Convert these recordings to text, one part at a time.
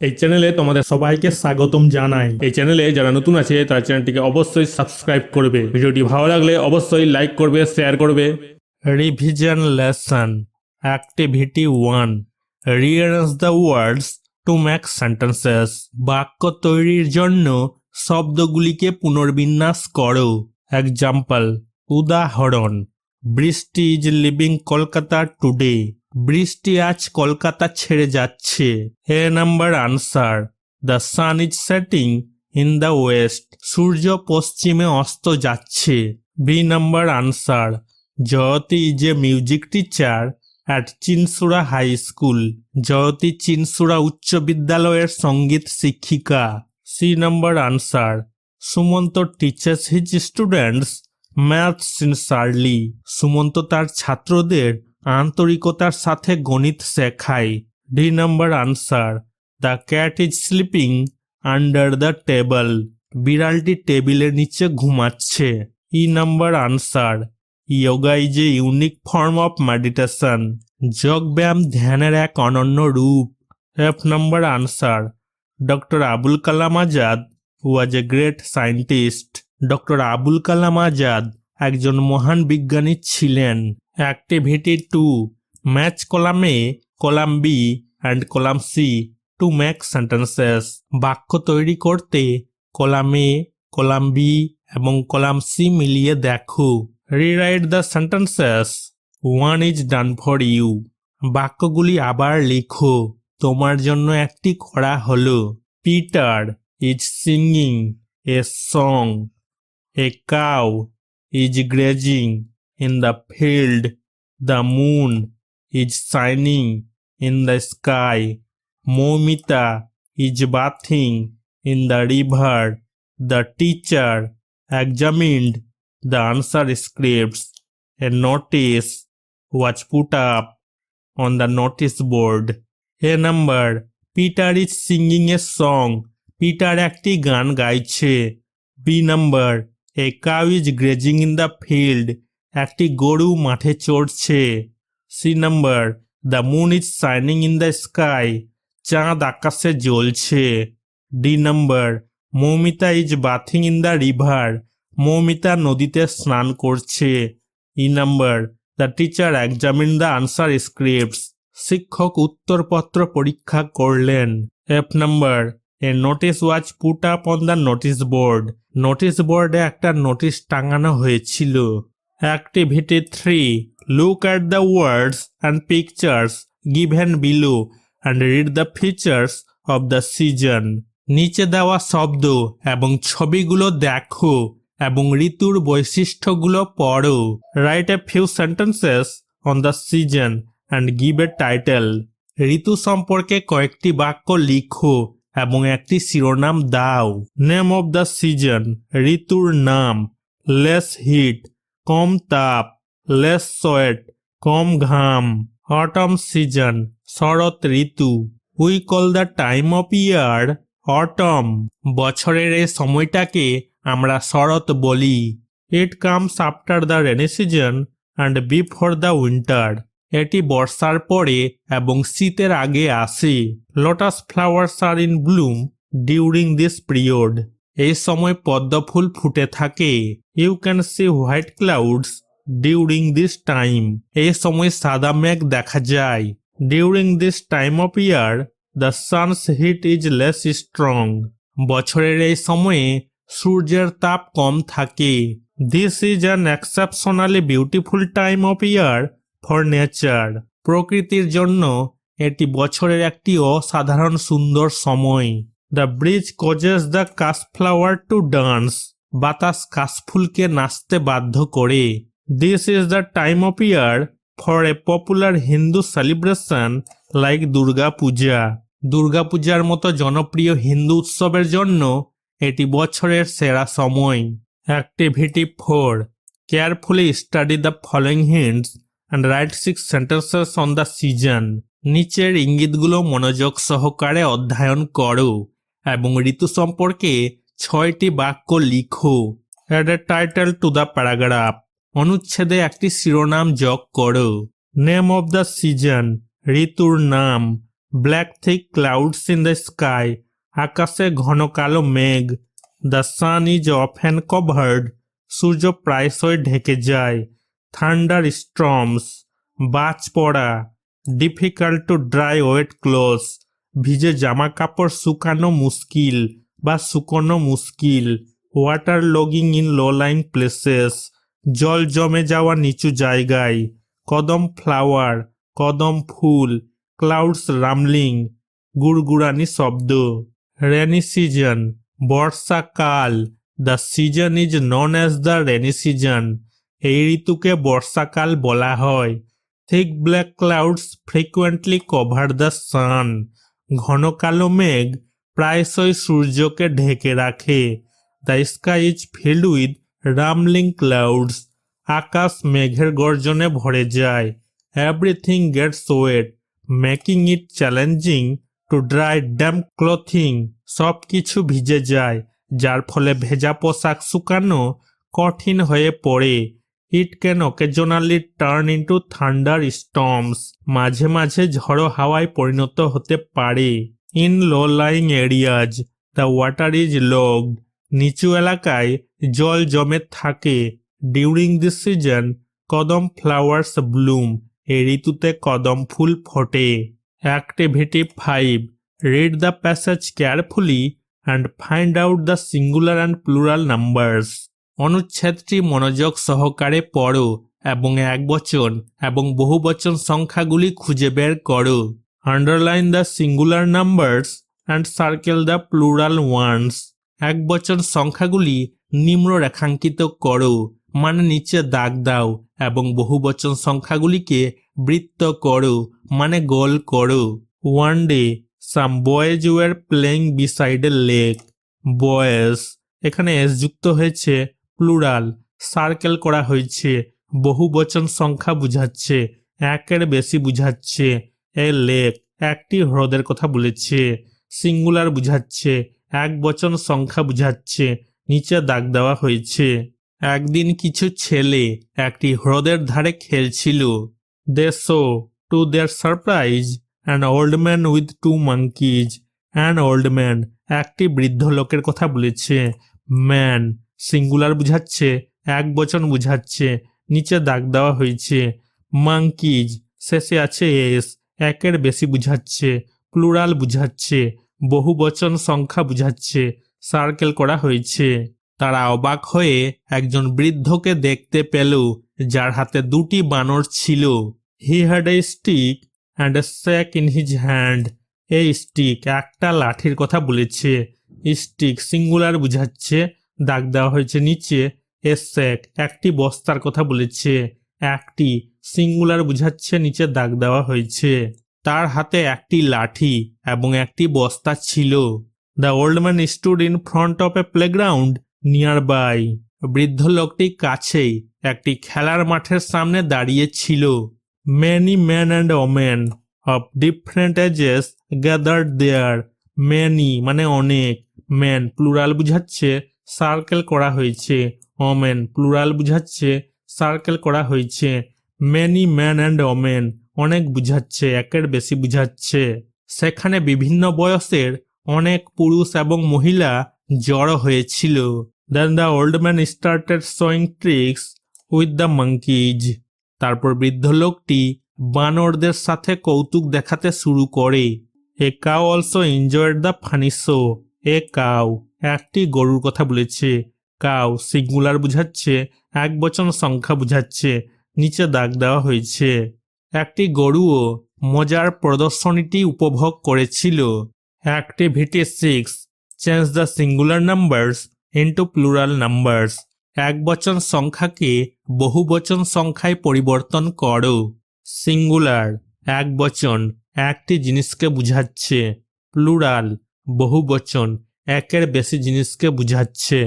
এই চ্যানেলে তোমাদের সবাইকে স্বাগতম জানাই। এই চ্যানেলে যারা নতুন আছে তারা চ্যানেলটিকে অবশ্যই সাবস্ক্রাইব করবে। ভিডিওটি ভালো লাগলে অবশ্যই লাইক করবে, শেয়ার করবে। Revision lesson activity 1, rearrange the words two make sentences. বাক্য তৈরির জন্য শব্দগুলিকে পুনর্বিন্যাস করো। এক্সাম্পল, উদাহরণ, বৃষ্টি ইজ লিভিং কলকাতা টুডে। বৃষ্টি আজ কলকাতা ছেড়ে যাচ্ছে। A number answer, the sun is setting in the west. সূর্য পশ্চিমে অস্ত যাচ্ছে। B number answer, Jayati is a music teacher at Chinsurah high school. Jayati Chinsurah উচ্চ বিদ্যালয়ের সঙ্গীত শিক্ষিকা। C number answer, Sumanta teaches his students math sincerely. Sumanta তার ছাত্রদের আন্তরিকতার সাথে গণিত শেখায়। D number answer, the cat is sleeping under the table. বিড়ালটি টেবিলের নিচে ঘুমাচ্ছে। E number answer, yoga is a unique form of meditation. যোগ ব্যায়াম ধ্যানের এক অনন্য রূপ। F number answer, doctor Abul Kalam Azad was a great scientist. Doctor Abul Kalam Azad একজন মহান বিজ্ঞানী ছিলেন। Activity 2, match column A, column B and column C to make sentences. বাক্য তৈরি করতে কলাম এ, কলাম বি এবং কলাম সি মিলিয়ে দেখো। Rewrite the sentences. 1 is done for you. বাক্যগুলি আবার লিখো। তোমার জন্য একটি করা হলো। Peter is singing a song. A cow is grazing in the field. The moon is shining in the sky. Momita is bathing in the river. The teacher examined the answer scripts. A notice was put up on the notice board. A number, Peter is singing a song. Peter একটি গান গাইছে। B number, a cow is grazing in the field. একটি গরু মাঠে চড়ছে। C number, the moon is shining in the sky. চাঁদ আকাশে জ্বলছে। D number, Moumita is bathing in the river. Moumita নদীতে স্নান করছে। E number, the teacher examined the answer scripts. শিক্ষক উত্তরপত্র পরীক্ষা করলেন। F number, a notice was put up on the notice board. Notice বোর্ডে একটা নোটিশ টাঙানো হয়েছিল। Activity 3, look at the words and pictures given below and read the features of the season. নিচে দেওয়া শব্দ এবং ছবিগুলো দেখো এবং ঋতুর বৈশিষ্ট্যগুলো পড়ো। Write a few sentences on the season and give a title. ঋতু সম্পর্কে কয়েকটি বাক্য লিখো এবং একটি শিরোনাম দাও। নেম অফ দ্য সিজন, ঋতুর নাম। লেস হিট, কম তাপ। লেস সোয়েট, কম ঘাম। অটম সিজন, শরৎ ঋতু। We call the time of year autumn. বছরের এই সময়টাকে আমরা শরৎ বলি। It comes after the rainy season and before the winter. এটি বর্ষার পরে এবং শীতের আগে আসে। Lotus flowers are in bloom during this period. এই সময় পদ্ম ফুল ফুটে থাকে। You can see white clouds during this time. এই সময় সাদা মেঘ দেখা যায়। During this time of year the sun's heat is less strong. বছরের এই সময়ে সূর্যের তাপ কম থাকে। This is an exceptionally beautiful time of year for nature. প্রকৃতির জন্য এটি বছরের একটি অসাধারণ সুন্দর সময়। দ্য ব্রিজ কজেস দ্য কাশফ্লাওয়ার টু ডান্স। বাতাস কাশফুলকে নাচতে বাধ্য করে। This is the time of year for a popular Hindu celebration like Durga Puja. দুর্গাপূজার মতো জনপ্রিয় হিন্দু উৎসবের জন্য এটি বছরের সেরা সময়। Activity 4, carefully study the following hints and write 6 sentences on the season. নিচের ইঙ্গিতগুলো মনোযোগ সহকারে অধ্যয়ন করো এবং ঋতু সম্পর্কে 6টি বাক্য লিখো। Add a title to the paragraph. অনুচ্ছেদে একটি শিরোনাম যোগ করো। Name of the season, ঋতুর নাম। Black thick clouds in the sky, আকাশে ঘন কালো মেঘ। The sun is often covered, সূর্য প্রায়শই ঢেকে যায়। থান্ডার স্টর্মস, বাজ পড়া। Difficult to dry wet clothes, ভিজে জামা কাপড় শুকানো মুশকিল বা শুকনো মুশকিল। Water logging in low line places, জল জমে যাওয়া নিচু জায়গায়। কদম ফ্লাওয়ার, কদম ফুল। ক্লাউডস রামলিং, গুড়গুড়ানি শব্দ। রেনি সিজন, বর্ষাকাল। The season is known as the rainy season, এই ঋতুকে বর্ষাকাল বলা হয়। Thick black clouds frequently cover the sun, ঘন কালো মেঘ প্রায়শই সূর্যকে ঢেকে রাখে। The sky is filled with rumbling clouds, আকাশ মেঘের গর্জনে ভরে যায়। Everything gets wet, making it challenging to dry damp clothing, সব কিছু ভিজে যায় যার ফলে ভেজা পোশাক শুকানো কঠিন হয়ে পড়ে। It can occasionally turn into thunder storms, মাঝে মাঝে ঝড়ো হাওয়ায় পরিণত হতে পারে। In low lying areas the water is logged, নিচু এলাকায় জল জমে থাকে। During this season kadam flowers bloom, এই ঋতুতে কদম ফুল ফোটে। Activity 5, read the passage carefully and find out the singular and plural numbers. অনুচ্ছেদটি মনোযোগ সহকারে পড়ো এবং একবচন এবং বহুবচন সংখ্যাগুলি খুঁজে বের করো। Underline the singular numbers and circle the plural ones. একবচন সংখ্যাগুলি নিম্ন রেখাঙ্কিত করো, মানে নিচে দাগ দাও, এবং বহুবচন সংখ্যাগুলিকে বৃত্ত করো, মানে গোল করো। One day some boys were playing beside a lake. Boys, এখানে এস যুক্ত হয়েছে, প্লুরাল, সার্কেল করা হয়েছে, বহুবচন সংখ্যা বুঝাচ্ছে, একের বেশি বুঝাচ্ছে। এ লেক, একটি হ্রদের কথা বলেছে। সিঙ্গুলার বুঝাচ্ছে, এক বচন সংখ্যা বুঝাচ্ছে, নিচে দাগ দেওয়া হয়েছে। একদিন কিছু ছেলে একটি হ্রদের ধারে খেলছিল। They saw to their surprise an old man with 2 monkeys। An old man, একটি বৃদ্ধ লোকের কথা বলেছে। ম্যান, সিঙ্গুলার বুঝাচ্ছে, এক বচন বুঝাচ্ছে, নিচে দাগ দেওয়া হয়েছে। মাঙ্কিজ, শেষে আছে এস, একের বেশি বুঝাচ্ছে, প্লুরাল বুঝাচ্ছে, বহু বচন সংখ্যা বুঝাচ্ছে, সার্কেল করা হয়েছে। তারা অবাক হয়ে একজন বৃদ্ধকে দেখতে পেল যার হাতে 2টি বানর ছিল। He had a stick and a sack in his hand. এই স্টিক, একটা লাঠির কথা বলেছে। স্টিক সিঙ্গুলার বুঝাচ্ছে, দাগ দেওয়া হয়েছে নিচে। এ স্যাক, একটি বস্তার কথা বলেছে। একটি সিঙ্গুলার বুঝাচ্ছে, নিচে দাগ দেওয়া হয়েছে। তার হাতে একটি লাঠি এবং একটি বস্তা ছিল। The old man stood in front of a playground nearby. বৃদ্ধ লোকটি কাছেই একটি খেলার মাঠের সামনে দাঁড়িয়ে ছিল। Many man and women of different ages gathered there. Many মানে অনেক, ম্যান প্লুরাল বুঝাচ্ছে, সার্কেল করা হয়েছে। ওমেন প্লুরাল বুঝাচ্ছে, সার্কেল করা হয়েছে। মেনি ম্যান অ্যান্ড ওমেন, অনেক বুঝাচ্ছে, একের বেশি বুঝাচ্ছে। সেখানে বিভিন্ন বয়সের অনেক পুরুষ এবং মহিলা জড়ো হয়েছিল। Then the old man started showing tricks with the monkeys. তারপর বৃদ্ধ লোকটি বানরদের সাথে কৌতুক দেখাতে শুরু করে। A cow also enjoyed the funny show. A cow, একটি গরুর কথা বলেছে। কাউ সিঙ্গুলার বুঝাচ্ছে, এক বচন সংখ্যা বুঝাচ্ছে, নিচে দাগ দেওয়া হয়েছে। একটি গরুও মজার প্রদর্শনীটি উপভোগ করেছিল। Activity 6, change the singular numbers into plural numbers. এক বচন সংখ্যাকে বহু বচন সংখ্যায় পরিবর্তন করো। সিঙ্গুলার, এক বচন, একটি জিনিসকে বুঝাচ্ছে। প্লুরাল, বহু বচন, একের বেশি জিনিসকে বুঝাচ্ছে।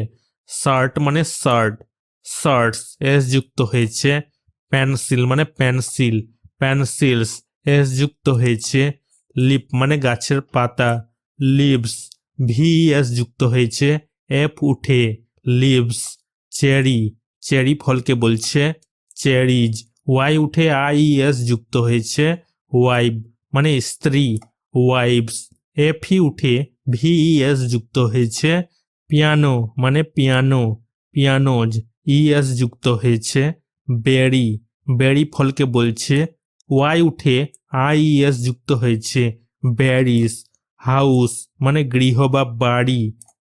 শার্ট মানে শার্ট, শার্টস, এস যুক্ত হয়েছে। পেন্সিল মানে পেন্সিল, পেন্সিলস, এস যুক্ত হয়েছে। লিপ মানে গাছের পাতা, লিভস, ভিএস যুক্ত হয়েছে, এফ উঠে, লিভস। চেরি, চেরি ফলকে বলছে, চেরিজ, ওয়াই উঠে আইএস যুক্ত হয়েছে। ওয়াইফ মানে স্ত্রী, ওয়াইভস, এফ ই উঠে ভিইএস যুক্ত হয়েছে। পিয়ানো মানে পিয়ানো, পিয়ানোজ, ইএস যুক্ত হয়েছে। বেরি, বেরি ফলকে বলছে। ওয়াই উঠে আইএস যুক্ত হয়েছে। ব্যারিস। হাউস মানে গৃহ বা বাড়ি,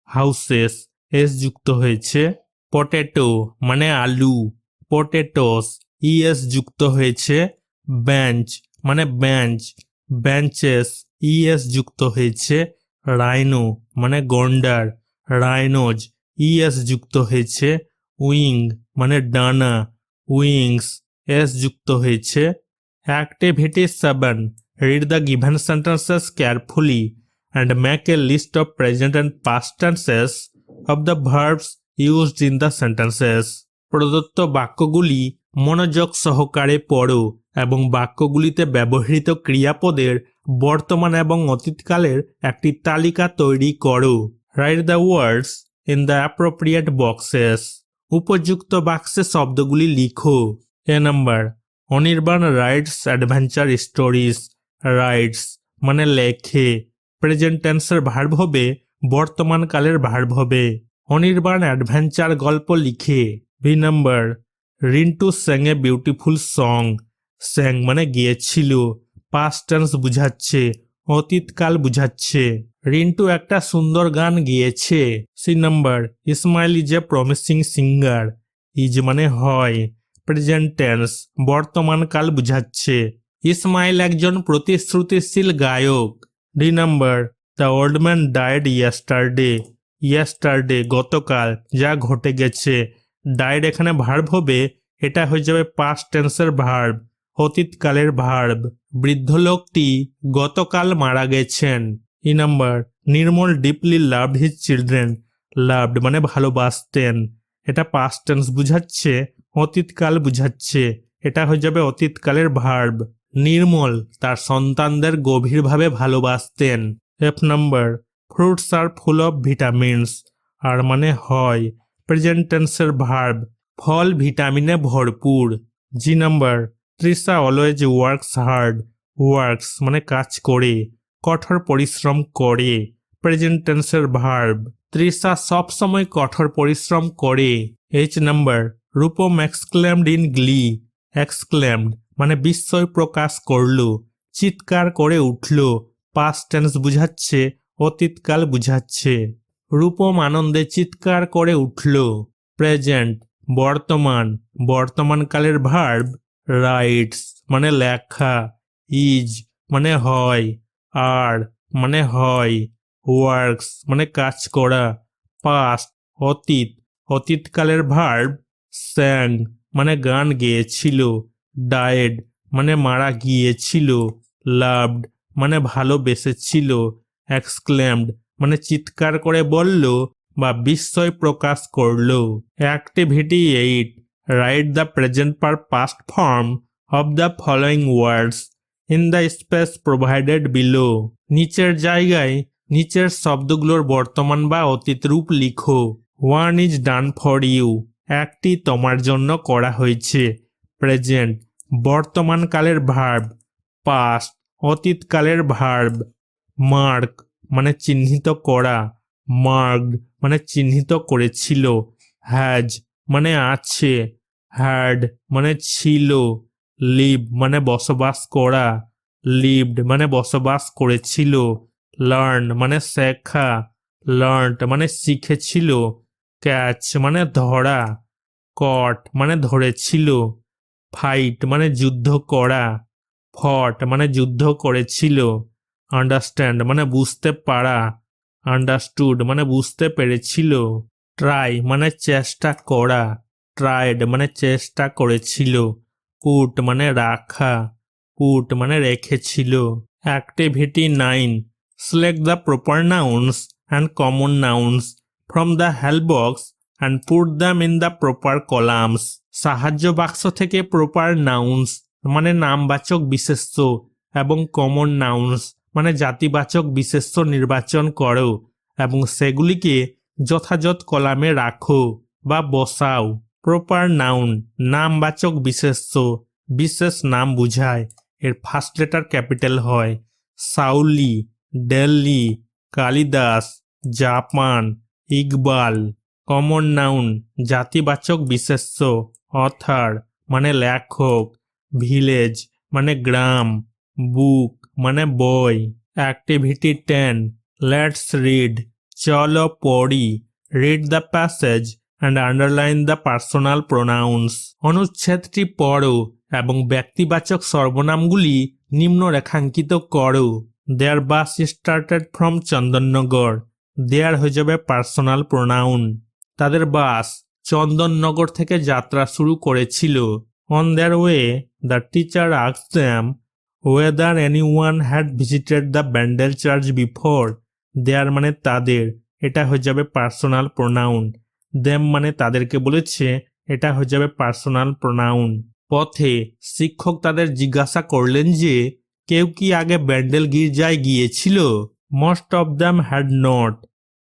হাউসেস, এস যুক্ত হয়েছে। পটেটো মানে আলু, পটেটোস, ইএস যুক্ত হয়েছে। বেঞ্চ মানে বেঞ্চ, বেঞ্চেস, ইএস যুক্ত হয়েছে। রাইনো মানে গন্ডার, রাইনোজ, ইএস যুক্ত হয়েছে। উইং মানে ডানা, উইংস, এস যুক্ত হয়েছে। Activity 7, read the given sentences carefully and make a list of present and past tenses of the verbs used in the sentences. প্রদত্ত বাক্যগুলি মনোযোগ সহকারে পড়ো এবং বাক্যগুলিতে ব্যবহৃত ক্রিয়াপদের বর্তমান এবং অতীতকালের একটি তালিকা তৈরি করো। Write the words in the appropriate boxes. উপযুক্ত বাক্সে শব্দগুলি লিখো। A number, Anirban writes adventure stories. Writes মানে লেখে, প্রেজেন্ট টেন্সের ভার্ব হবে, বর্তমান কালের ভার্ব হবে। অনির্বাণ অ্যাডভেঞ্চার গল্প লিখে। B number, Rintu sang a beautiful song. Sang মানে গিয়েছিল, পাস্ট টেন্স বুঝাচ্ছে, অতীতকাল বুঝাচ্ছে। রিন্টু একটা সুন্দর গান গিয়েছে। C number, Ismail is a promising singer. Is মানে হয়, প্রেজেন্ট টেন্স, বর্তমান কাল বুঝাচ্ছে। ইসমাইল একজন প্রতিশ্রুতিশীল গায়ক। D number, the old man died yesterday. Yesterday গতকাল, যা ঘটে গেছে। ডায়েড এখানে ভার্ব হবে, এটা হয়ে যাবে পাস্ট টেন্সের ভার্ব, অতীতকালের ভার্ব। বৃদ্ধ লোকটি গতকাল মারা গেছেন। E number, Nirmal deeply loved his children. Loved মানে ভালোবাসতেন, এটা পাস্ট টেন্স বুঝাচ্ছে, অতীতকাল বুঝাচ্ছে, এটা হয়ে যাবে অতীতকালের ভার্ব। নির্মল তার সন্তানদের গভীরভাবে ভালোবাসতেন। F number, fruits are full of vitamins. Are মানে হয়, প্রেজেন্ট টেন্সের ভার্ব, ফল ভিটামিনে ভরপুর। G number, Trisha always works hard. Works মানে কাজ করে, কঠোর পরিশ্রম করে, প্রেজেন্ট টেন্সের ভার্ব। তৃষা সব সময় কঠোর পরিশ্রম করে। H number, Rupam exclaimed in গ্লি। Exclaimed মানে বিস্ময় প্রকাশ করল, চিৎকার করে উঠল, পাস্ট টেন্স বুঝাচ্ছে, অতীতকাল বুঝাচ্ছে। রূপম আনন্দে চিৎকার করে উঠল। প্রেজেন্ট বর্তমান, বর্তমানকালের ভার্ব। রাইটস মানে লেখা। ইজ মানে হয়, আর মানে হয়। ওয়ার্কস মানে কাজ করা। পাস্ট অতীত, অতীতকালের ভার্ব। স্যাং মানে গান গেয়েছিল। ডায়েড মানে মারা গিয়েছিল। লাভড মানে ভালোবেসেছিল। এক্সক্লেমড মানে চিৎকার করে বলল বা বিস্ময় প্রকাশ করল। Activity 8, write the present per past form of the following words in the space provided below. নিচের জায়গায় নিচের শব্দগুলোর বর্তমান বা অতীত রূপ লিখো। One is done for you, একটি তোমার জন্য করা হয়েছে। প্রেজেন্ট বর্তমানকালের ভার্ব। পাস্ট অতীতকালের ভার্ব। মার্ক মানে চিহ্নিত করা। মার্কড মানে চিহ্নিত করেছিল। হ্যাজ মানে আছে। হ্যাড মানে ছিল। লিভ মানে বসবাস করা। লিভড মানে বসবাস করেছিল। লার্ন মানে শেখা। লার্নড মানে শিখেছিল। ক্যাচ মানে ধরা। কট মানে ধরেছিল। ফাইট মানে যুদ্ধ করা। ফট মানে যুদ্ধ করেছিল। আন্ডারস্ট্যান্ড মানে বুঝতে পারা। আন্ডারস্টুড মানে বুঝতে পেরেছিল। ট্রাই মানে চেষ্টা করা। ট্রাইড মানে চেষ্টা করেছিল। পুট মানে রাখা। পুট মানে রেখেছিল। Activity 9, select the proper nouns and common nouns from the help box and put them in the proper columns. সাহায্য বাক্স থেকে প্রপার নাউন্স মানে নামবাচক বিশেষ্য এবং কমন নাউন্স মানে জাতিবাচক বিশেষ্য নির্বাচন করো এবং সেগুলিকে যথাযথ কলামে রাখো বা বসাও। প্রপার নাউন নামবাচক বিশেষ্য, বিশেষ নাম বুঝায়, এর ফার্স্ট লেটার ক্যাপিটাল হয়। Saoli, Delhi, Kalidas, Japan, Iqbal. Common noun জাতিবাচক বিশেষ্য, অথার মানে লেখক, ভিলেজ মানে গ্রাম, বুক মানে বই। অ্যাক্টিভিটি 10, লেটস রিড, চলো পড়ি। Read the passage and underline the personal pronouns. অনুচ্ছেদটি পড়ো এবং ব্যক্তিবাচক সর্বনামগুলি নিম্ন রেখাঙ্কিত করো। Their bus started from Chandannagar. Their হয়ে যাবে পার্সোনাল প্রোনাউন। তাদের বাস চন্দননগর থেকে যাত্রা শুরু করেছিল। On their way the teacher asked them whether anyone had visited the Bandel church before. Their মানে তাদের, এটা হয়ে যাবে পার্সোনাল প্রোনাউন। দেম মানে তাদেরকে বলেছে, এটা হয়ে যাবে পার্সোনাল প্রোনাউন। পথে শিক্ষক তাদের জিজ্ঞাসা করলেন যে কেউ কি আগে ব্যান্ডেল গির্জায় গিয়েছিল। Most of them had not,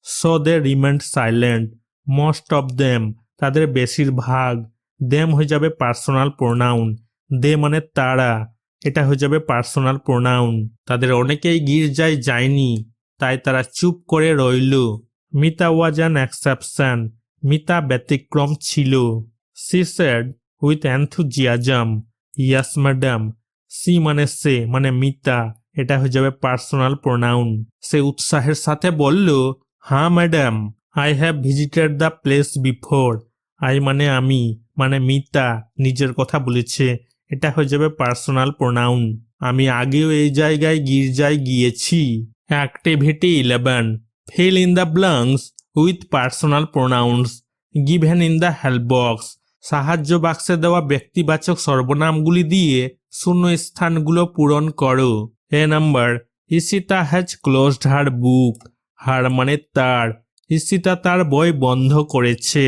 so they remained silent. Most of them তাদের বেশিরভাগ। দেম হয়ে যাবে পার্সোনাল প্রোনাউন। দে মানে তারা, এটা হয়ে যাবে পার্সোনাল প্রোনাউন। তাদের অনেকেই গির্জায় যায়নি, তাই তারা চুপ করে রইল। Mita was an exception, Mita ব্যতিক্রম ছিল। She said with enthusiasm, yes madam. She মানে সে মানে মিতা, এটা হয়ে যাবে পার্সোনাল প্রোনাউন। সে উৎসাহের সাথে বলল, হ্যাঁ madam, I have visited the place before. I মানে আমি, মানে মিতা নিজের কথা বলেছে, এটা হয়ে যাবে পার্সোনাল প্রোনাউন। আমি আগেও এই জায়গায় গির্জায় গিয়েছি। Activity 11, feel in the blanks with personal pronouns given in the help box. সাহায্য বাক্সে দেওয়া ব্যক্তিবাচক সর্বনামগুলি দিয়ে শূন্য স্থানগুলো পূরণ করো। A number, Ishita has closed her book. Her মানে তার, ঈশিতা তার বই বন্ধ করেছে।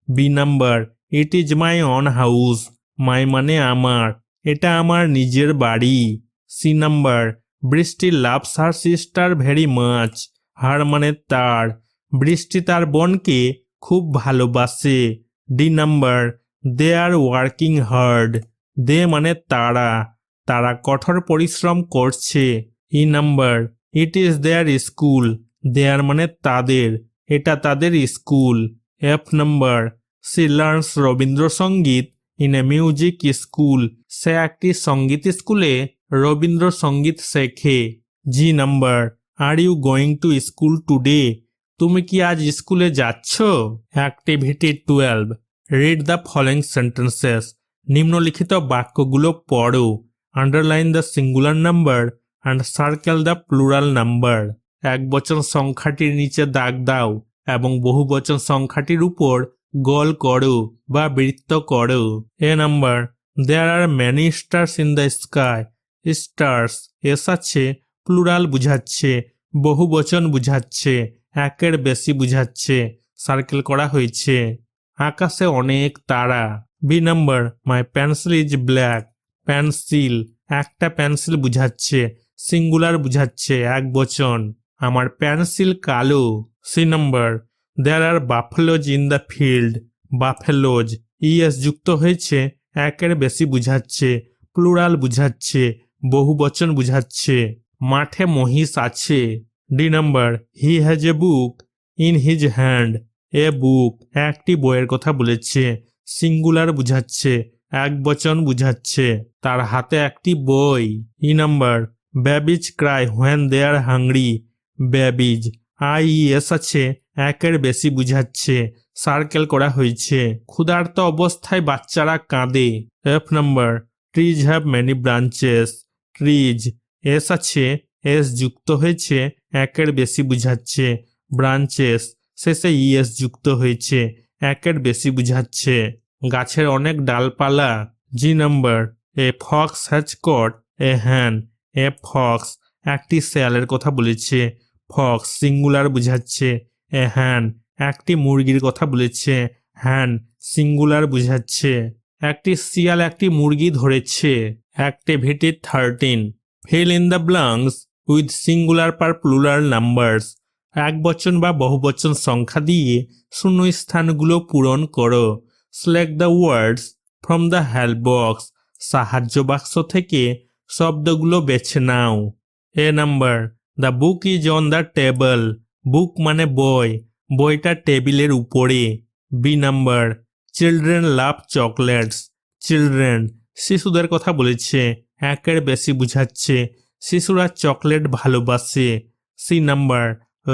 B number, it is my own house. My মানে আমার, এটা আমার নিজের বাড়ি। C number, Brishti loves her sister very much. Her মানে তার, বৃষ্টি তার বোনকে খুব ভালোবাসে। D number, they are working hard. They মানে তারা, তারা কঠোর পরিশ্রম করছে। E number, it is their school. Their মানে তাদের, এটা তাদের স্কুল। F number, she learns Rabindrasangeet in a music school. সে একটি সঙ্গীত স্কুলে রবীন্দ্রসঙ্গীত শেখে। G number, are you going to school today. তুমি কি আজ স্কুলে যাচ্ছ? Activity 12, read the following sentences. নিম্নলিখিত বাক্যগুলো পড়ো। Underline the singular number and circle the plural number. একবচন সংখ্যাটির নিচে দাগ দাও এবং বহুবচন সংখ্যাটির উপর গোল করো বা বৃত্ত করো। A number, there are many stars in the sky. Stars S আছে, প্লুরাল বুঝাচ্ছে, বহুবচন বুঝাচ্ছে, একের বেশি বুঝাচ্ছে, সার্কেল করা হয়েছে। আকাশে অনেক তারা। B number, my pencil is black. Pencil একটা পেন্সিল বুঝাচ্ছে, সিঙ্গুলার বুঝাচ্ছে, এক বচন। আমার পেন্সিল কালো। C number, there are buffaloes in the field. Buffaloes ES যুক্ত হয়েছে, একের বেশি বুঝাচ্ছে, প্লুরাল বুঝাচ্ছে, বহুবচন বুঝাচ্ছে। মাঠে মহিষ আছে। D number, he has a book in his hand. A book একটি বইয়ের কথা বলেছে, সিঙ্গুলার বুঝাচ্ছে, এক বচন বুঝাচ্ছে, তার হাতে একটি বই। E number, babies cry when they are hungry. Babies আইএস আছে, একের বেশি বুঝাচ্ছে, সার্কেল করা হয়েছে, ক্ষুধার্ত অবস্থায় বাচ্চারা কাঁদে। F number, trees have many branches. Trees S আছে, এস যুক্ত হয়েছে, একের বেশি বুঝাচ্ছে, ব্রাঞ্চেস শেষে ইএস যুক্ত হয়েছে, একের বেশি বুঝাচ্ছে, গাছের অনেক ডালপালা। G number, a fox has caught a hen. A Fox একটি শেয়ালের কথা বলেছে, ফক্স সিঙ্গুলার বুঝাচ্ছে, এ হ্যান একটি মুরগির কথা বলেছে, হ্যান সিঙ্গুলার বুঝাচ্ছে। একটি শিয়াল একটি মুরগি ধরেছে। Activity 13, feel in the blanks with singular per plural numbers. এক বচন বা বহুবচন সংখ্যা দিয়ে শূন্য স্থানগুলো পূরণ করো। Select the words from the help box. সাহায্য বাক্স থেকে শব্দগুলো বেছে নাও। A number, the book is on the table. Book মানে বই, বইটা টেবিলের উপরে। B number, children love chocolates. Children, শিশুদের কথা বলেছে, একের বেশি বুঝাচ্ছে, শিশুরা চকলেট ভালোবাসে। C number,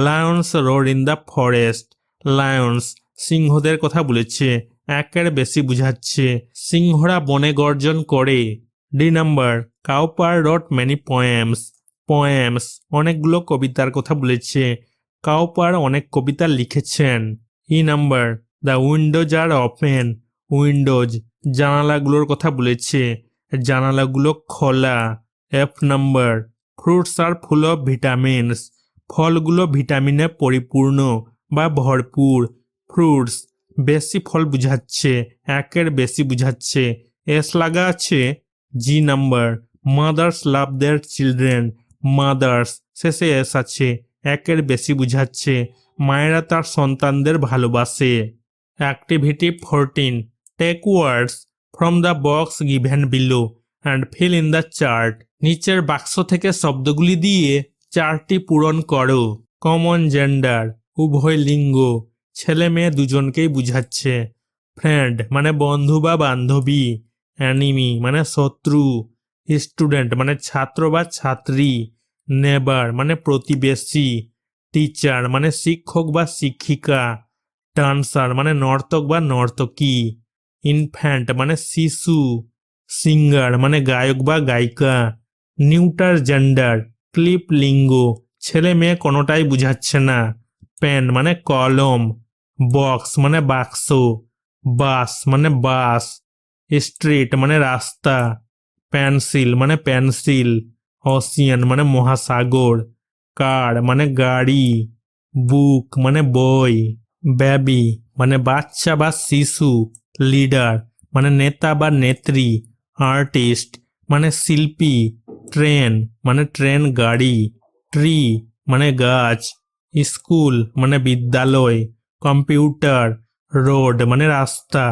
lions roar in the forest. Lions, সিংহদের কথা বলেছে, একের বেশি বুঝাচ্ছে, সিংহরা বনে গর্জন করে। D number, Cowper wrote many poems. Poems, অনেকগুলো কবিতার কথা বলেছে, কাউপার অনেক কবিতা লিখেছেন। E number, the windows are open. Windows, জানালাগুলোর কথা বলেছে, জানালাগুলো খোলা। F number, fruits are full of vitamins. ফলগুলো ভিটামিনে পরিপূর্ণ বা ভরপুর। ফ্রুটস, বেশি ফল বুঝাচ্ছে, একের বেশি বুঝাচ্ছে, এস লাগা আছে। G number, mothers love their children. Mothers, শেষে এস আছে, একের বেশি বুঝাচ্ছে, মায়েরা তার সন্তানদের ভালোবাসে। Activity 14, take words from the box given below and fill in the chart. নিচের বাক্স থেকে শব্দগুলি দিয়ে চার্টটি পূরণ করো। কমন জেন্ডার, উভয় লিঙ্গ, ছেলে মেয়ে দুজনকেই বুঝাচ্ছে। ফ্রেন্ড মানে বন্ধু বা বান্ধবী। অ্যানিমি মানে শত্রু। স্টুডেন্ট মানে ছাত্র বা ছাত্রী। নেবার মানে প্রতিবেশী। টিচার মানে শিক্ষক বা শিক্ষিকা। ডান্সার মানে নর্তক বা নর্তকী। ইনফ্যান্ট মানে শিশু। সিঙ্গার মানে গায়ক বা গায়িকা। নিউটার জেন্ডার, ক্লিপ লিঙ্গ, ছেলে মেয়ে কোনোটাই বুঝাচ্ছে না। পেন মানে কলম। বক্স মানে বাক্স। বাস মানে বাস। স্ট্রিট মানে রাস্তা। পেন্সিল মানে পেন্সিল। ওশিয়ান মানে মহাসাগর। কার মানে গাড়ি। বুক মানে বই। বেবি মানে বাচ্চা বা শিশু। লিডার মানে নেতা বা নেত্রী। আর্টিস্ট মানে শিল্পী। ট্রেন মানে ট্রেন গাড়ি। ট্রি মানে গাছ। স্কুল মানে বিদ্যালয়। কম্পিউটার, রোড মানে রাস্তা।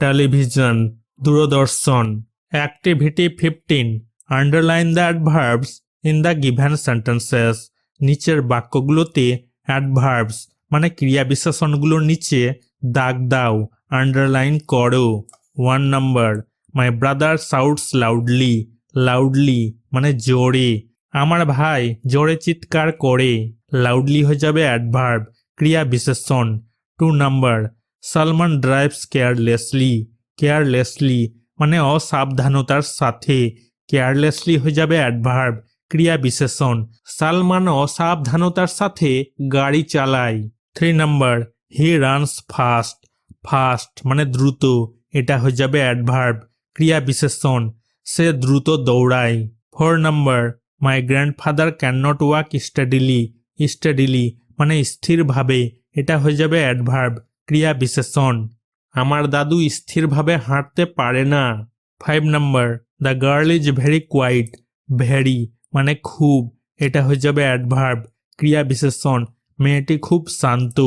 Television, Doordarshan. Activity 15, underline the adverbs in the given sentences. নিচের বাক্যগুলোতে অ্যাডভার্বস মানে ক্রিয়া বিশেষণগুলোর নিচে দাগ দাও, আন্ডারলাইন করো। 1 number, my brother শাউটস loudly. Loudly মানে জোরে, আমার ভাই জোরে চিৎকার করে। লাউডলি হয়ে যাবে অ্যাডভার্ব, ক্রিয়া বিশেষণ। 2 number, Salman drives carelessly. Carelessly মানে অসাবধানতার সাথে, কেয়ারলেসলি হয়ে যাবে অ্যাডভার্ব, ক্রিয়া বিশেষণ। সালমান অসাবধানতার সাথে গাড়ি চালায়। 3 number, he runs fast. Fast মানে দ্রুত, এটা হয়ে যাবে অ্যাডভার্ব, ক্রিয়া বিশেষণ, সে দ্রুত দৌড়ায়। 4 number, my grandfather can not walk steadily. Steadily মানে স্থিরভাবে, এটা হয়ে যাবে অ্যাডভার্ব, ক্রিয়া বিশেষণ। আমার দাদু স্থিরভাবে হাঁটতে পারে না। 5 number, the girl is very quiet. Very মানে খুব, এটা হয়ে যাবে অ্যাডভার্ব, ক্রিয়া বিশেষণ, মেয়েটি খুব শান্ত।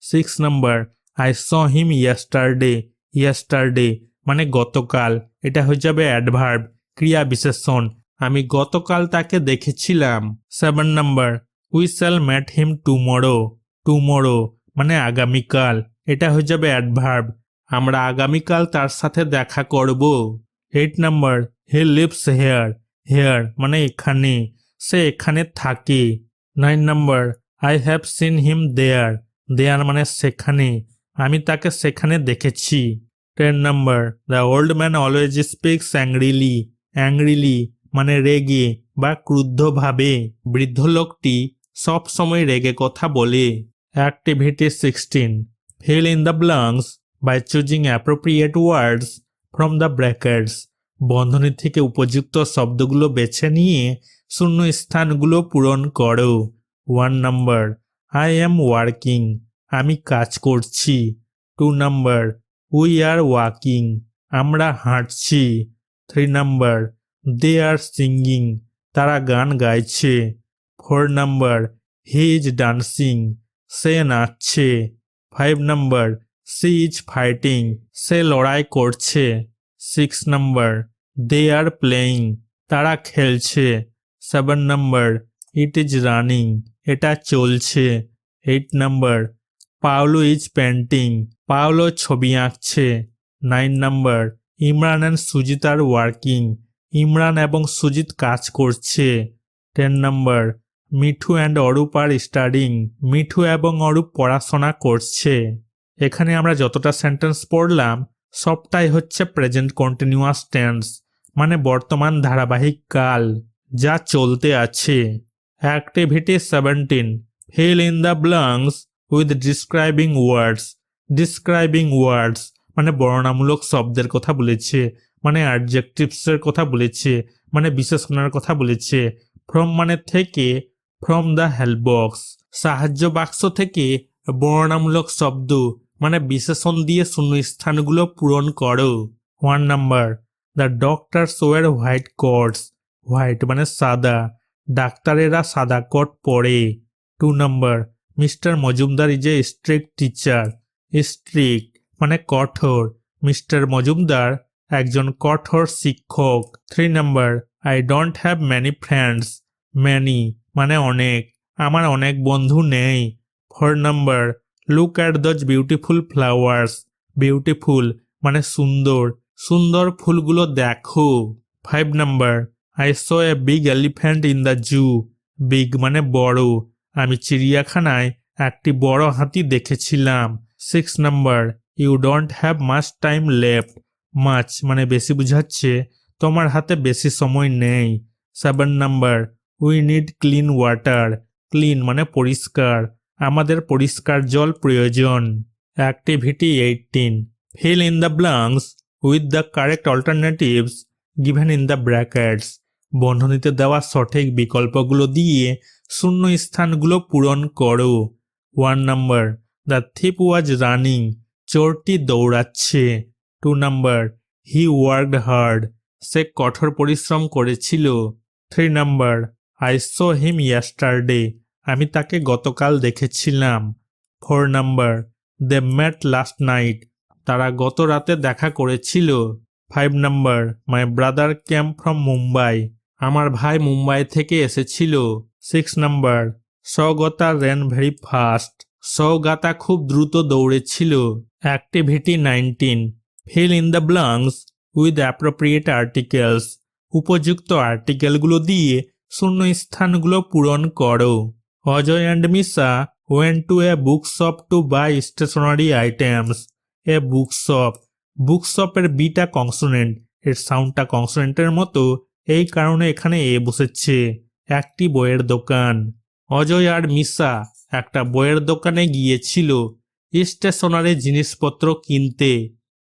6 number, I saw him yesterday. Yesterday মানে গতকাল, এটা হয়ে যাবে অ্যাডভার্ব, ক্রিয়া বিশেষণ, আমি গতকাল তাকে দেখেছিলাম। 7 number, we shall met him tomorrow. Tomorrow মানে আগামীকাল, এটা হয়ে যাবে অ্যাডভার্ব, আমরা আগামীকাল তার সাথে দেখা করব। 8 number, he lives here. Here মানে এখানে, সে এখানে থাকে। 9 number, I have seen him there. There মানে সেখানে, আমি তাকে সেখানে দেখেছি। 10 number, the old man always speaks angrily. Angrily মানে রেগে বা ক্রুদ্ধভাবে, বৃদ্ধ লোকটি সব সময় রেগে কথা বলে। Activity 16, fill in the blanks by choosing appropriate words from the brackets. বন্ধনী থেকে উপযুক্ত শব্দগুলো বেছে নিয়ে শূন্য স্থানগুলো পূরণ করো। 1 নাম্বার, আই এম ওয়ার্কিং। আমি কাজ করছি। 2 নাম্বার, উই আর ওয়াকিং। আমরা হাঁটছি। 3 নাম্বার, দে আর সিঙ্গিং। তারা গান গাইছে। 4 নাম্বার, হি ইজ ডান্সিং। সে নাচছে। 5 নাম্বার, সি ইজ ফাইটিং। সে লড়াই করছে। 6 নাম্বার, দে আর প্লেয়িং। তারা খেলছে। 7 নাম্বার, ইট ইজ রানিং, এটা চলছে। 8 number, Paolo is painting, Paolo ছবি আঁকছে। 9 number, Imran and Sujit are working, Imran এবং সুজিত কাজ করছে। 10 number, Mithu and Arup are studying, Mithu এবং অরূপ পড়াশোনা করছে। এখানে আমরা যতটা সেন্টেন্স পড়লাম সবটাই হচ্ছে প্রেজেন্ট কন্টিনিউয়াস টেন্স, মানে বর্তমান ধারাবাহিক কাল, যা চলতে আছে। Activity 17, fill in the blanks with describing words. Describing words মানে বর্ণনামূলক শব্দের কথা বলেছে, মানে অ্যাডজেক্টিভসের কথা বলেছে, মানে বিশেষণের কথা বলেছে। ফ্রম মানে থেকে, ফ্রম দ্য হেল্প বক্স, সাহায্য বাক্স থেকে বর্ণনামূলক শব্দ মানে বিশেষণ দিয়ে শূন্যস্থানগুলো পূরণ করো। 1 number, the doctors wear white coats, white মানে সাদা, ডাক্তারেরা সাদা কোট পরে। 2 number, mister Majumdar is a strict teacher, strict মানে কঠোর, মিস্টার মজুমদার একজন কঠোর শিক্ষক। 3 number, I don't have many friends, many মানে অনেক, আমার অনেক বন্ধু নেই। 4 number, look at those beautiful flowers, beautiful মানে সুন্দর, সুন্দর ফুলগুলো দেখো। 5 number, I saw a big elephant in the zoo, big মানে বড়, আমি চিড়িয়াখানায় একটি বড় হাতি দেখেছিলাম। 6 number, you don't have much time left, much মানে বেশি বুঝাচ্ছে, তোমার হাতে বেশি সময় নেই। 7 number, we need clean water, clean মানে পরিষ্কার, আমাদের পরিষ্কার জল প্রয়োজন। Activity 18, fill in the blanks with the correct alternatives given in the brackets. বন্ধনীতে দেওয়া সঠিক বিকল্পগুলো দিয়ে শূন্য স্থানগুলো পূরণ করো। 1 number, the thief was running, চোরটি দৌড়াচ্ছে। 2 নাম্বার, হি ওয়ার্কড হার্ড, সে কঠোর পরিশ্রম করেছিল। 3 number, I saw him yesterday, আমি তাকে গতকাল দেখেছিলাম। 4 number, they met last night, তারা গত রাতে দেখা করেছিল। 5 number, my brother came from Mumbai, আমার ভাই মুম্বাই থেকে এসেছিল। 6 number, Saugata ran very fast, Saugata খুব দ্রুত দৌড়েছিল। Activity 19, fill in the blanks with appropriate articles, উপযুক্ত আর্টিকেলগুলো দিয়ে শূন্য স্থানগুলো পূরণ করো। Ajay and Misa went to a book shop to buy stationery items. A book shop, book শপের বিটা কনসোনেন্ট, এর সাউন্ডটা কনসোনেন্টের মতো, এই কারণে এখানে এ বসেছে। একটি বইয়ের দোকান, অজয় আর মিসা একটা বইয়ের দোকানে গিয়েছিল স্টেশনারি জিনিসপত্র কিনতে।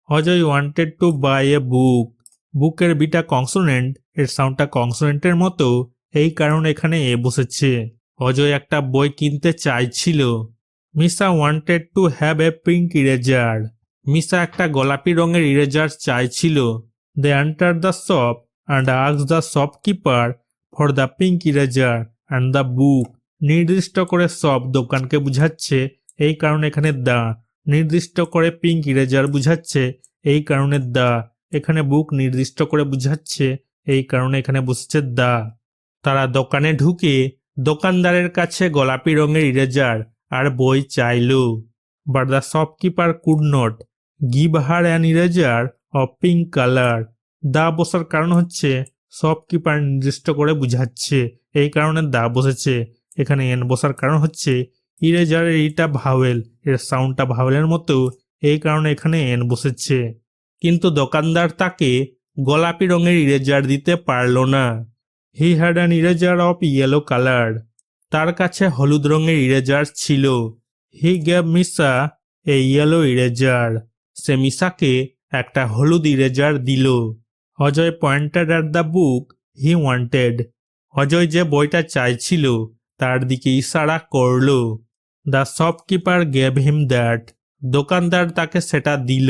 অজয় ওয়ান্টেড টু বাই এ বুক, বুকের বিটা কনসোনেন্ট, এর সাউন্ডটা কনসোনেন্টের মতো, এই কারণে এখানে এ বসেছে। অজয় একটা বই কিনতে চাইছিল। Misa wanted to have a pink eraser, Misa একটা গোলাপি রঙের ইরেজার চাইছিল। They enter the shop and ask the shopkeeper for the pink eraser and the book. নির্দিষ্ট করে শপ দোকানকে বুঝাচ্ছে, এই কারণে এখানে দ্য, নির্দিষ্ট করে পিঙ্ক ইরেজার বুঝাচ্ছে, এই কারণে দ্য, এখানে বুক নির্দিষ্ট করে বুঝাচ্ছে, এই কারণে এখানে বসেছে দ্য। তারা দোকানে ঢুকে দোকানদারের কাছে গোলাপি রঙের ইরেজার আর বই চাইল। But the shopkeeper could not give her an eraser of pink colour. দা বসার কারণ হচ্ছে শপকিপার নির্দিষ্ট করে বুঝাচ্ছে, এই কারণে দা বসেছে। এখানে এন বসার কারণ হচ্ছে ইরেজারের ইটা ভাওয়েল, এর সাউন্ডটা ভাওয়েলের মতো, এই কারণে এখানে এন বসেছে। কিন্তু দোকানদার তাকে গোলাপি রঙের ইরেজার দিতে পারল না। He had an eraser of yellow colour, তার কাছে হলুদ রঙের ইরেজার ছিল। He gave Misa a yellow eraser, সে মিসাকে একটা হলুদ ইরেজার দিল। Ajay pointed at the book he wanted, Ajay যে বইটা চাইছিল তার দিকে ইশারা করল। The shopkeeper gave him that, দোকানদার তাকে সেটা দিল।